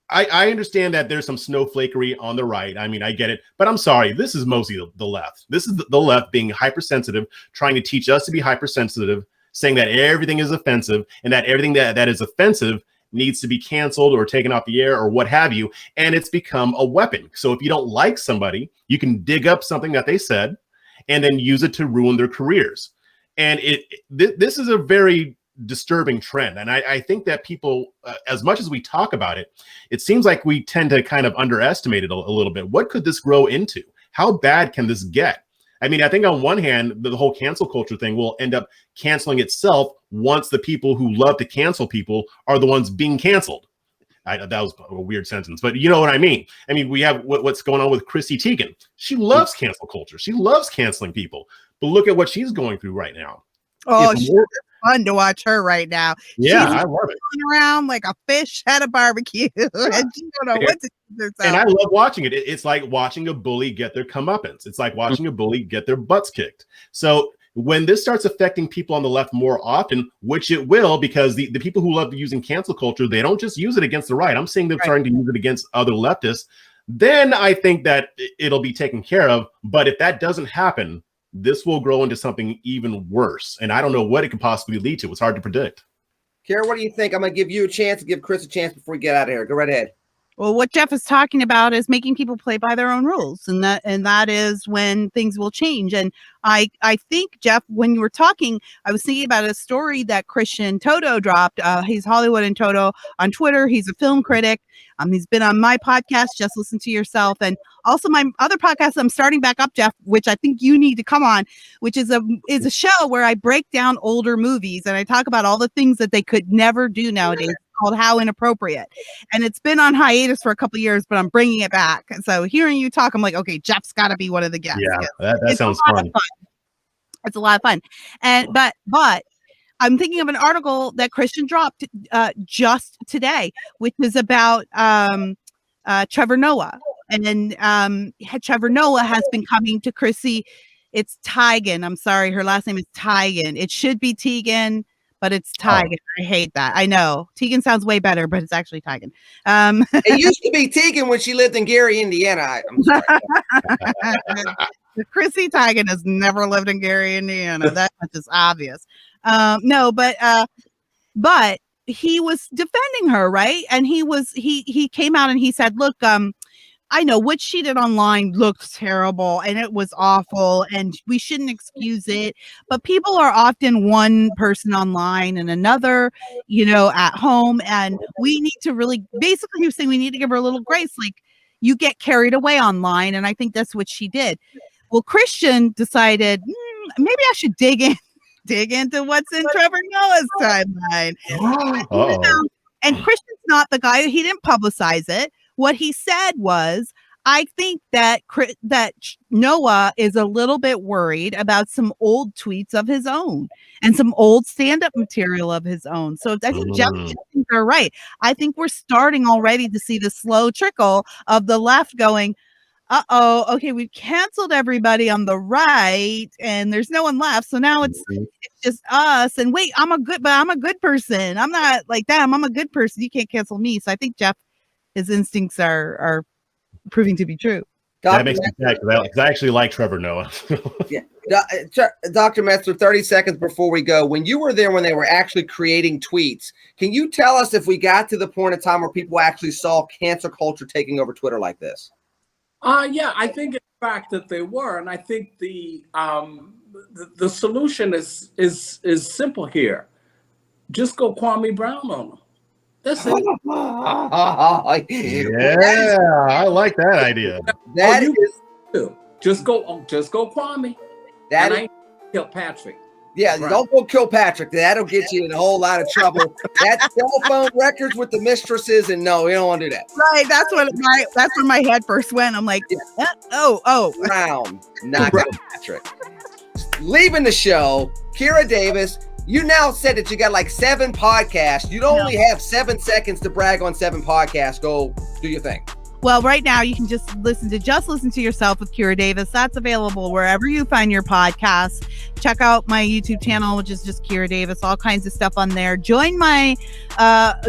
I understand that there's some snowflakery on the right. I mean, I get it, but I'm sorry. This is mostly the left. This is the left being hypersensitive, trying to teach us to be hypersensitive, saying that everything is offensive and that everything that is offensive needs to be canceled or taken off the air or what have you. And it's become a weapon. So if you don't like somebody, you can dig up something that they said and then use it to ruin their careers. And this is a very disturbing trend. And I think that people, as much as we talk about it, it seems like we tend to kind of underestimate it a little bit. What could this grow into? How bad can this get? I mean, I think on one hand, the whole cancel culture thing will end up canceling itself once the people who love to cancel people are the ones being canceled. That was a weird sentence, but you know what I mean. I mean, we have what's going on with Chrissy Teigen. She loves cancel culture. She loves canceling people. But look at what she's going through right now. Oh, it's fun to watch her right now. Yeah, she's I love it. Around like a fish at a barbecue, and she don't know what to do herself. And I love watching it. It's like watching a bully get their comeuppance. It's like watching a bully get their butts kicked. So when this starts affecting people on the left more often, which it will, because the people who love using cancel culture, they don't just use it against the right. I'm seeing them starting to use it against other leftists. Then I think that it'll be taken care of. But if that doesn't happen, this will grow into something even worse. And I don't know what it could possibly lead to. It's hard to predict. Kara, what do you think? I'm going to give you a chance to give Chris a chance before we get out of here. Go right ahead. Well, what Jeff is talking about is making people play by their own rules, and that is when things will change. And I think, Jeff, when you were talking, I was thinking about a story that Christian Toto dropped. He's Hollywood and Toto on Twitter. He's a film critic. He's been on my podcast, Just Listen to Yourself, and also my other podcast I'm starting back up, Jeff, which I think you need to come on, which is a show where I break down older movies and I talk about all the things that they could never do nowadays, called How Inappropriate. And it's been on hiatus for a couple of years, but I'm bringing it back. So hearing you talk, I'm like, okay, Jeff's got to be one of the guests. Yeah, that sounds fun. It's a lot of fun. And but I'm thinking of an article that Christian dropped just today, which is about Trevor Noah. And then Trevor Noah has been coming to Chrissy. It's Teigen. I'm sorry, her last name is Teigen. It should be Teigen, but it's Teigen. I hate that. I know. Teigen sounds way better, but it's actually Teigen. It used to be Teigen when she lived in Gary, Indiana. I'm sorry. Chrissy Teigen has never lived in Gary, Indiana. That's just obvious. No, but he was defending her, right? And he came out and he said, look, I know what she did online looked terrible and it was awful and we shouldn't excuse it, but people are often one person online and another, at home, and we need to really, basically he was saying we need to give her a little grace. Like, you get carried away online, and I think that's what she did. Well, Christian decided maybe I should dig into what's in Trevor Noah's timeline. And Christian's not the guy. He didn't publicize it. What he said was, I think that Noah is a little bit worried about some old tweets of his own and some old stand-up material of his own. So I think Jeff are right. I think we're starting already to see the slow trickle of the left going, okay, we've canceled everybody on the right and there's no one left. So now it's just us. And wait, I'm a good person. I'm not like them. I'm a good person. You can't cancel me. So I think Jeff, his instincts are proving to be true. That makes me sad because I actually like Trevor Noah. Yeah. Dr. Metzler, 30 seconds before we go. When you were there when they were actually creating tweets, can you tell us if we got to the point of time where people actually saw cancel culture taking over Twitter like this? Yeah, I think fact that they were, and I think the solution is simple here. Just go Kwame Brown on them. That's it. Yeah, I like that idea. That is just go Kwame. that and is, I ain't Kilpatrick. yeah. Right. Don't go kill Patrick. That'll get you in a whole lot of trouble. That cell phone records with the mistresses, and no, we don't want to do that. Right. That's where my head first went. I'm like, oh. Brown, not Patrick. Leaving the show, Kira Davis. You now said that you got like 7 podcasts. You don't only have 7 seconds to brag on 7 podcasts. Go do your thing. Well, right now you can just listen to Yourself with Kira Davis. That's available wherever you find your podcasts. Check out my YouTube channel, which is just Kira Davis, all kinds of stuff on there. Join my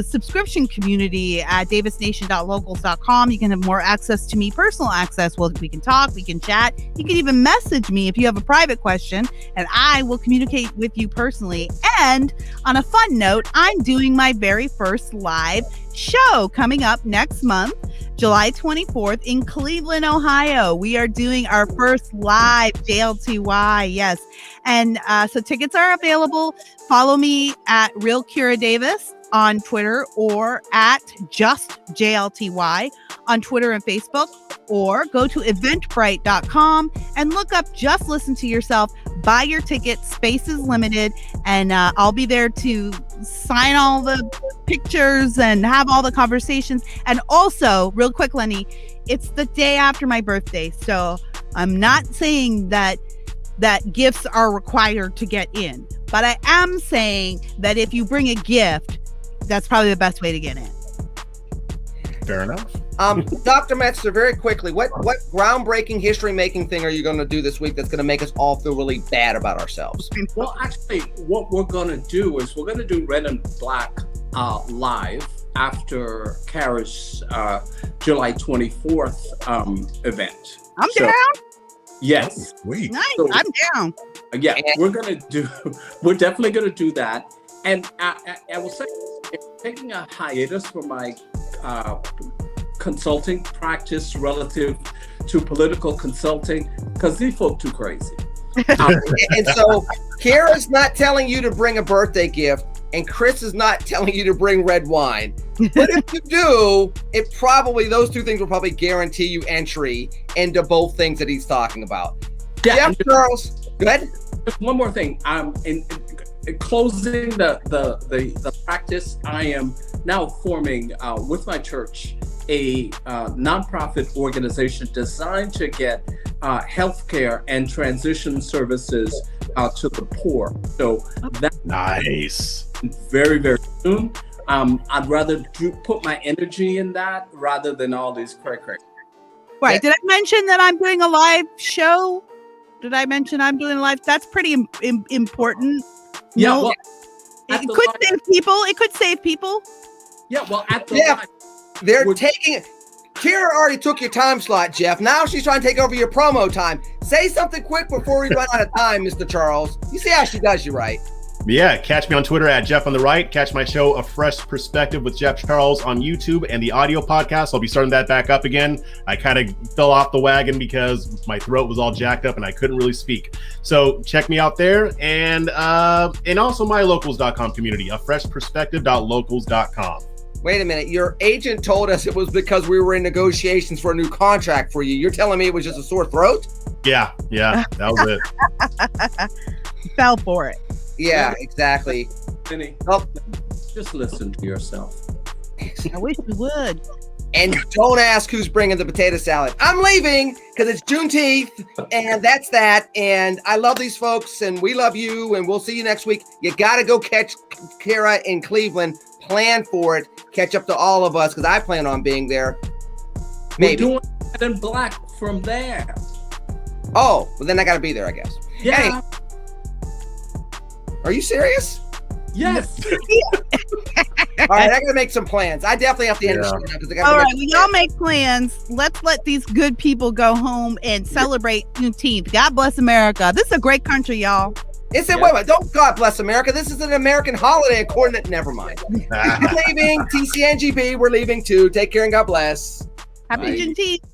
subscription community at davisnation.locals.com. You can have more access to me, personal access. Well, we can talk, we can chat. You can even message me if you have a private question, and I will communicate with you personally. And on a fun note, I'm doing my very first live show coming up next month, July 24th in Cleveland, Ohio. We are doing our first live JLTY. Yes. And so tickets are available. Follow me at Real Kira Davis on Twitter, or at Just JLTY on Twitter and Facebook, or go to eventbrite.com and look up Just Listen to Yourself. Buy your ticket. Space is limited, and I'll be there to sign all the pictures and have all the conversations. And also, real quick, Lenny, it's the day after my birthday, so I'm not saying that gifts are required to get in, but I am saying that if you bring a gift, that's probably the best way to get in. Fair enough. Dr. Metzler, very quickly, what groundbreaking history-making thing are you going to do this week that's going to make us all feel really bad about ourselves? Well, actually, what we're going to do is we're going to do Red and Black live after Kara's July 24th event. I'm down. Yes. Sweet. Nice. So, I'm down. Yeah, we're definitely going to do that. And I will say, taking a hiatus from my consulting practice relative to political consulting, because these folk too crazy. And so Kara's not telling you to bring a birthday gift, and Chris is not telling you to bring red wine. But if you do, those 2 things will probably guarantee you entry into both things that he's talking about. Yeah, Jeff Charles, go ahead. Just one more thing. In closing the practice, I am now forming with my church a nonprofit organization designed to get healthcare and transition services to the poor. So that's Nice. very, very soon. I'd rather put my energy in that rather than all these cray. Right. Did I mention that I'm doing a live show? Did I mention I'm doing a live? That's pretty important. Yeah, No, well, it could save people. It could save people. Yeah, well, at the Yeah. live, They're taking it. Kira already took your time slot, Jeff. Now she's trying to take over your promo time. Say something quick before we run out of time, Mr. Charles. You see how she does you right. Yeah, catch me on Twitter at Jeff on the Right. Catch my show, A Fresh Perspective with Jeff Charles, on YouTube and the audio podcast. I'll be starting that back up again. I kind of fell off the wagon because my throat was all jacked up and I couldn't really speak. So check me out there, and also my locals.com community, afreshperspective.locals.com. Wait a minute. Your agent told us it was because we were in negotiations for a new contract for you. You're telling me it was just a sore throat? Yeah, that was it. Fell for it. Yeah, exactly. Lenny, Oh, just listen to yourself. I wish we would. and don't ask who's bringing the potato salad. I'm leaving because it's Juneteeth, and that's that. And I love these folks, and we love you, and we'll see you next week. You got to go catch Kara in Cleveland. Plan for it. Catch up to all of us because I plan on being there. Maybe. We're doing Red and Black from there. Oh, well, then I got to be there, I guess. Yeah. Hey, are you serious? Yes. All right, I got to make some plans. I definitely have to end the show now because I got to. All right, well, y'all make plans. Let's let these good people go home and celebrate Juneteenth. God bless America. This is a great country, y'all. It's a, wait, don't God bless America. This is an American holiday according to, never mind. We're leaving. TCNGB, we're leaving too. Take care and God bless. Happy Bye. Juneteenth.